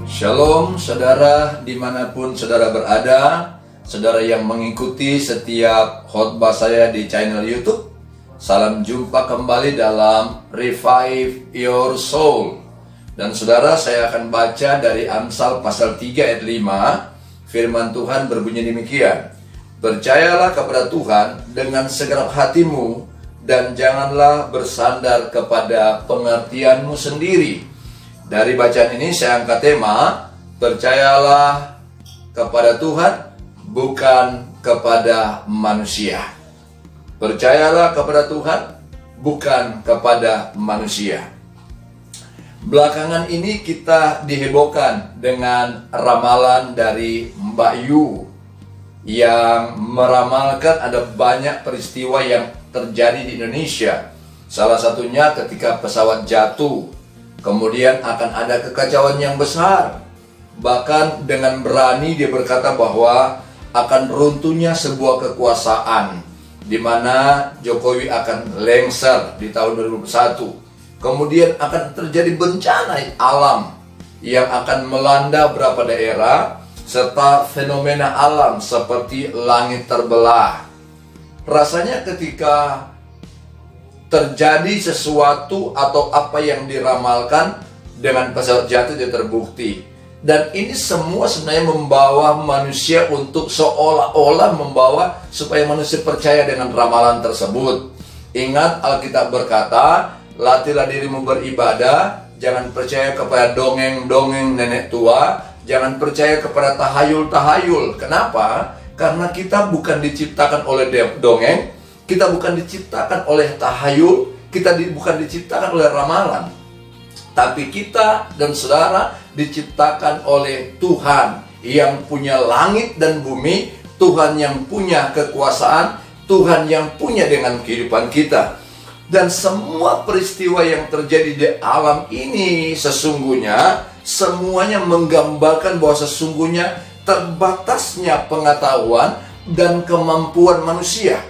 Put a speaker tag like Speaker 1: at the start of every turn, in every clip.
Speaker 1: Shalom saudara, dimanapun saudara berada, saudara yang mengikuti setiap khotbah saya di channel YouTube. Salam jumpa kembali dalam Revive Your Soul. Dan saudara, saya akan baca dari Amsal pasal 3 ayat 5. Firman Tuhan berbunyi demikian: percayalah kepada Tuhan dengan segenap hatimu, dan janganlah bersandar kepada pengertianmu sendiri. Dari bacaan ini saya angkat tema, percayalah kepada Tuhan, bukan kepada manusia. Percayalah kepada Tuhan, bukan kepada manusia. Belakangan ini kita dihebohkan dengan ramalan dari Mbak Yu yang meramalkan ada banyak peristiwa yang terjadi di Indonesia. Salah satunya ketika pesawat jatuh, kemudian akan ada kekacauan yang besar. Bahkan dengan berani dia berkata bahwa akan runtuhnya sebuah kekuasaan, di mana Jokowi akan lengser di tahun 2021. Kemudian akan terjadi bencana alam yang akan melanda beberapa daerah, serta fenomena alam seperti langit terbelah. Rasanya ketika terjadi sesuatu atau apa yang diramalkan dengan pesawat jatuh dia terbukti. Dan ini semua sebenarnya membawa manusia untuk seolah-olah membawa supaya manusia percaya dengan ramalan tersebut. Ingat, Alkitab berkata, latihlah dirimu beribadah, jangan percaya kepada dongeng-dongeng nenek tua, jangan percaya kepada tahayul-tahayul. Kenapa? Karena kita bukan diciptakan oleh dongeng, kita bukan diciptakan oleh tahayul, kita bukan diciptakan oleh ramalan. Tapi kita dan saudara diciptakan oleh Tuhan yang punya langit dan bumi, Tuhan yang punya kekuasaan, Tuhan yang punya dengan kehidupan kita. Dan semua peristiwa yang terjadi di alam ini sesungguhnya semuanya menggambarkan bahwa sesungguhnya terbatasnya pengetahuan dan kemampuan manusia,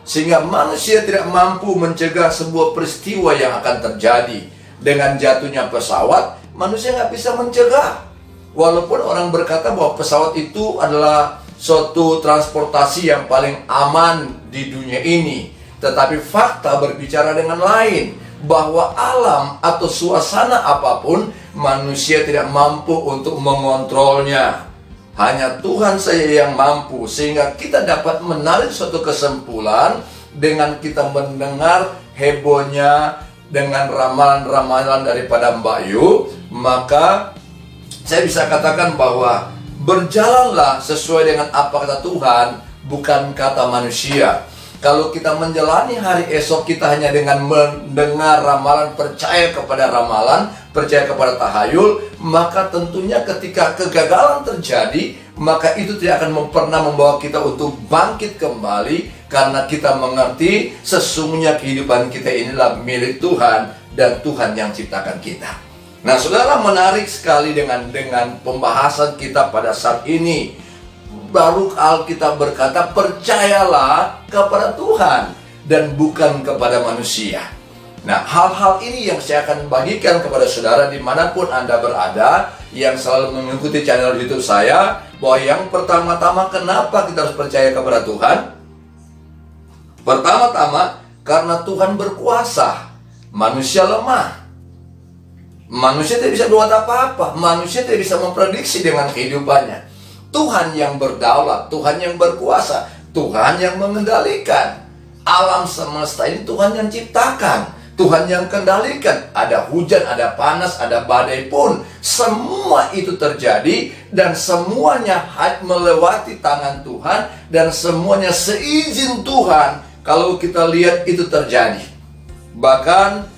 Speaker 1: sehingga manusia tidak mampu mencegah sebuah peristiwa yang akan terjadi. Dengan jatuhnya pesawat, manusia nggak bisa mencegah. Walaupun orang berkata bahwa pesawat itu adalah suatu transportasi yang paling aman di dunia ini, tetapi fakta berbicara dengan lain, bahwa alam atau suasana apapun manusia tidak mampu untuk mengontrolnya. Hanya Tuhan saja yang mampu, sehingga kita dapat menarik suatu kesimpulan dengan kita mendengar hebohnya dengan ramalan-ramalan daripada Mbak Yu. Maka saya bisa katakan bahwa berjalanlah sesuai dengan apa kata Tuhan, bukan kata manusia. Kalau kita menjalani hari esok kita hanya dengan mendengar ramalan, percaya kepada ramalan, percaya kepada tahayul, maka tentunya ketika kegagalan terjadi, maka itu tidak akan pernah membawa kita untuk bangkit kembali, karena kita mengerti sesungguhnya kehidupan kita inilah milik Tuhan dan Tuhan yang ciptakan kita. Nah, saudara, menarik sekali dengan pembahasan kita pada saat ini. Baru Alkitab berkata, percayalah kepada Tuhan dan bukan kepada manusia. Nah, hal-hal ini yang saya akan bagikan kepada saudara dimanapun Anda berada, yang selalu mengikuti channel YouTube saya, bahwa yang pertama-tama kenapa kita harus percaya kepada Tuhan? Pertama-tama, karena Tuhan berkuasa, manusia lemah. Manusia tidak bisa buat apa-apa, manusia tidak bisa memprediksi dengan kehidupannya. Tuhan yang berdaulat, Tuhan yang berkuasa, Tuhan yang mengendalikan. Alam semesta ini Tuhan yang ciptakan, Tuhan yang kendalikan. Ada hujan, ada panas, ada badai pun, semua itu terjadi, dan semuanya melewati tangan Tuhan, dan semuanya seizin Tuhan. Kalau kita lihat itu terjadi. Bahkan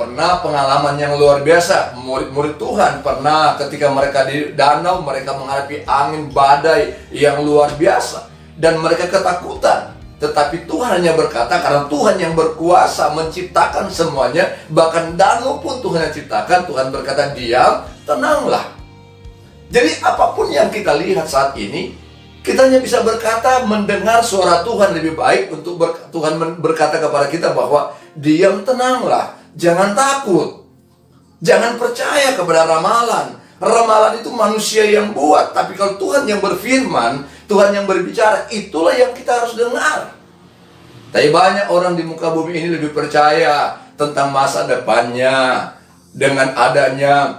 Speaker 1: pernah pengalaman yang luar biasa, murid-murid Tuhan pernah ketika mereka di danau, mereka menghadapi angin badai yang luar biasa, dan mereka ketakutan. Tetapi Tuhan hanya berkata, karena Tuhan yang berkuasa menciptakan semuanya, bahkan danau pun Tuhan yang ciptakan, Tuhan berkata, diam, tenanglah. Jadi apapun yang kita lihat saat ini, kita hanya bisa berkata, mendengar suara Tuhan lebih baik untuk Tuhan berkata kepada kita bahwa diam, tenanglah, jangan takut, jangan percaya kepada ramalan. Ramalan itu manusia yang buat, tapi kalau Tuhan yang berfirman, Tuhan yang berbicara, itulah yang kita harus dengar. Tapi banyak orang di muka bumi ini lebih percaya tentang masa depannya dengan adanya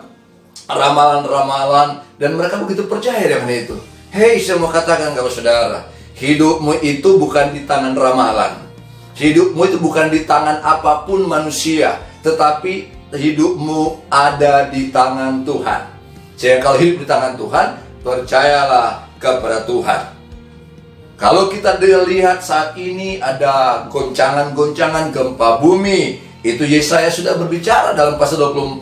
Speaker 1: ramalan-ramalan, dan mereka begitu percaya dengan itu. Hei, saya mau katakan kepada saudara, hidupmu itu bukan di tangan ramalan. Hidupmu itu bukan di tangan apapun manusia, tetapi hidupmu ada di tangan Tuhan. Jadi kalau hidup di tangan Tuhan, percayalah kepada Tuhan. Kalau kita lihat saat ini ada goncangan-goncangan gempa bumi, itu Yesaya sudah berbicara dalam pasal 24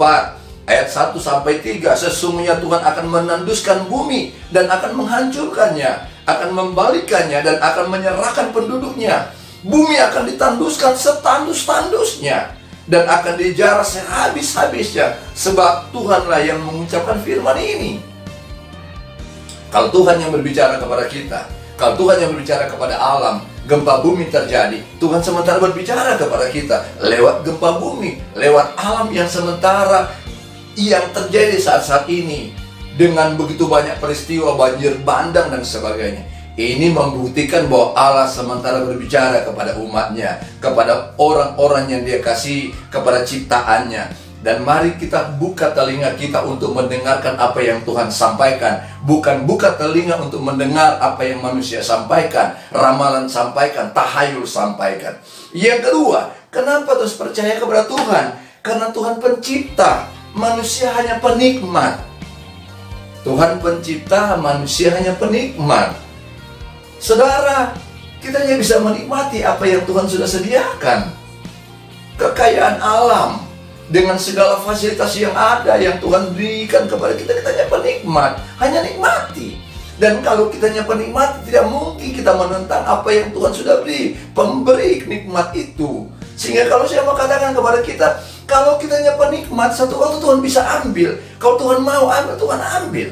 Speaker 1: ayat 1 sampai 3. Sesungguhnya Tuhan akan menanduskan bumi dan akan menghancurkannya, akan membalikannya dan akan menyerahkan penduduknya. Bumi akan ditanduskan setandus-tandusnya dan akan dijarah sehabis-habisnya, sebab Tuhanlah yang mengucapkan firman ini. Kalau Tuhan yang berbicara kepada kita, kalau Tuhan yang berbicara kepada alam, gempa bumi terjadi, Tuhan sementara berbicara kepada kita lewat gempa bumi, lewat alam yang sementara yang terjadi saat-saat ini, dengan begitu banyak peristiwa banjir bandang dan sebagainya. Ini membuktikan bahwa Allah sementara berbicara kepada umatnya, kepada orang-orang yang Dia kasih, kepada ciptaannya. Dan mari kita buka telinga kita untuk mendengarkan apa yang Tuhan sampaikan. Bukan buka telinga untuk mendengar apa yang manusia sampaikan, ramalan sampaikan, tahayul sampaikan. Yang kedua, kenapa terus percaya kepada Tuhan? Karena Tuhan pencipta, manusia hanya penikmat. Tuhan pencipta, manusia hanya penikmat. Saudara, kita hanya bisa menikmati apa yang Tuhan sudah sediakan. Kekayaan alam dengan segala fasilitas yang ada, yang Tuhan berikan kepada kita, kita hanya penikmat, hanya nikmati. Dan kalau kita hanya penikmat, tidak mungkin kita menentang apa yang Tuhan sudah beri, pemberi nikmat itu. Sehingga kalau saya mau katakan kepada kita, kalau kita hanya penikmat, satu waktu Tuhan bisa ambil. Kalau Tuhan mau ambil, Tuhan ambil.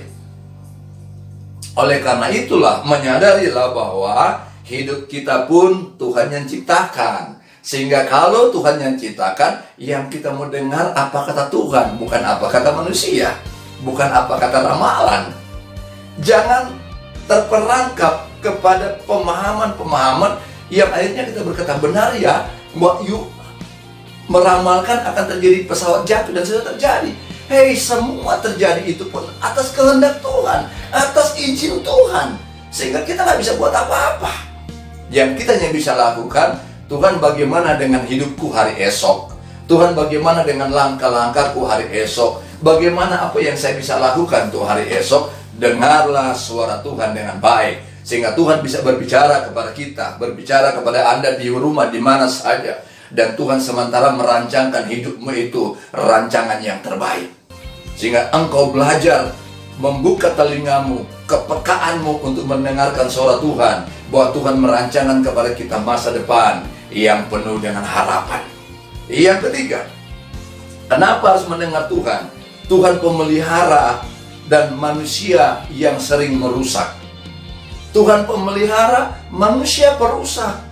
Speaker 1: Oleh karena itulah, menyadarilah bahwa hidup kita pun Tuhan yang ciptakan. Sehingga kalau Tuhan yang ciptakan, yang kita mau dengar apa kata Tuhan, bukan apa kata manusia, bukan apa kata ramalan. Jangan terperangkap kepada pemahaman-pemahaman yang akhirnya kita berkata benar ya, yuk meramalkan akan terjadi pesawat jatuh dan sudah terjadi. Hei, semua terjadi itu pun atas kehendak Tuhan, atas izin Tuhan. Sehingga kita nggak bisa buat apa-apa. Yang kita hanya bisa lakukan, Tuhan bagaimana dengan hidupku hari esok? Tuhan bagaimana dengan langkah-langkahku hari esok? Bagaimana apa yang saya bisa lakukan untuk hari esok? Dengarlah suara Tuhan dengan baik, sehingga Tuhan bisa berbicara kepada kita, berbicara kepada Anda di rumah, di mana saja. Dan Tuhan sementara merancangkan hidupmu itu rancangan yang terbaik. Sehingga engkau belajar membuka telingamu, kepekaanmu untuk mendengarkan suara Tuhan, bahwa Tuhan merancangkan kepada kita masa depan yang penuh dengan harapan. Yang ketiga, kenapa harus mendengar Tuhan? Tuhan pemelihara dan manusia yang sering merusak. Tuhan pemelihara, manusia perusak.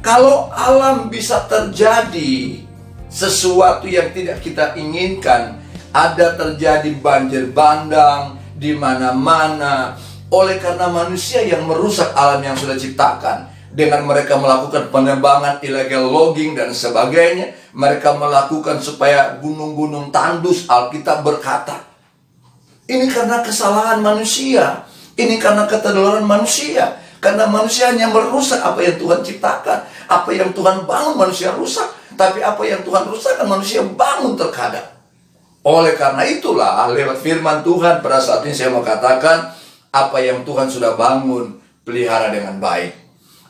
Speaker 1: Kalau alam bisa terjadi sesuatu yang tidak kita inginkan, ada terjadi banjir bandang di mana-mana, oleh karena manusia yang merusak alam yang sudah ciptakan. Dengan mereka melakukan penebangan illegal logging dan sebagainya, mereka melakukan supaya gunung-gunung tandus. Alkitab berkata, ini karena kesalahan manusia, ini karena keterlaluan manusia. Karena manusia hanya merusak apa yang Tuhan ciptakan. Apa yang Tuhan bangun manusia rusak, tapi apa yang Tuhan rusakkan manusia bangun terkadang. Oleh karena itulah, lewat firman Tuhan pada saat ini saya mau katakan, apa yang Tuhan sudah bangun, pelihara dengan baik.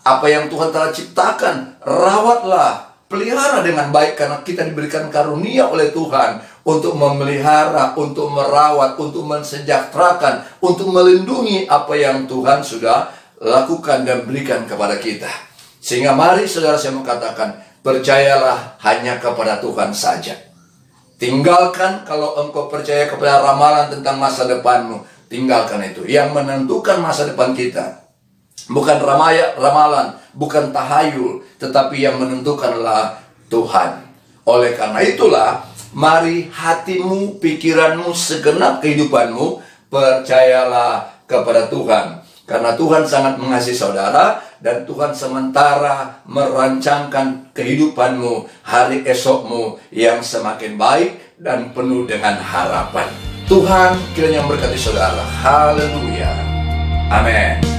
Speaker 1: Apa yang Tuhan telah ciptakan, rawatlah, pelihara dengan baik, karena kita diberikan karunia oleh Tuhan untuk memelihara, untuk merawat, untuk mensejahterakan, untuk melindungi apa yang Tuhan sudah lakukan dan berikan kepada kita. Sehingga mari saudara saya mengatakan, percayalah hanya kepada Tuhan saja. Tinggalkan, kalau engkau percaya kepada ramalan tentang masa depanmu, tinggalkan itu. Yang menentukan masa depan kita bukan ramalan, bukan tahayul, tetapi yang menentukanlah Tuhan. Oleh karena itulah, Mari hatimu, pikiranmu, segenap kehidupanmu percayalah kepada Tuhan. Karena Tuhan sangat mengasihi saudara, dan Tuhan sementara merancangkan kehidupanmu, hari esokmu yang semakin baik dan penuh dengan harapan. Tuhan kiranya memberkati saudara. Haleluya. Amin.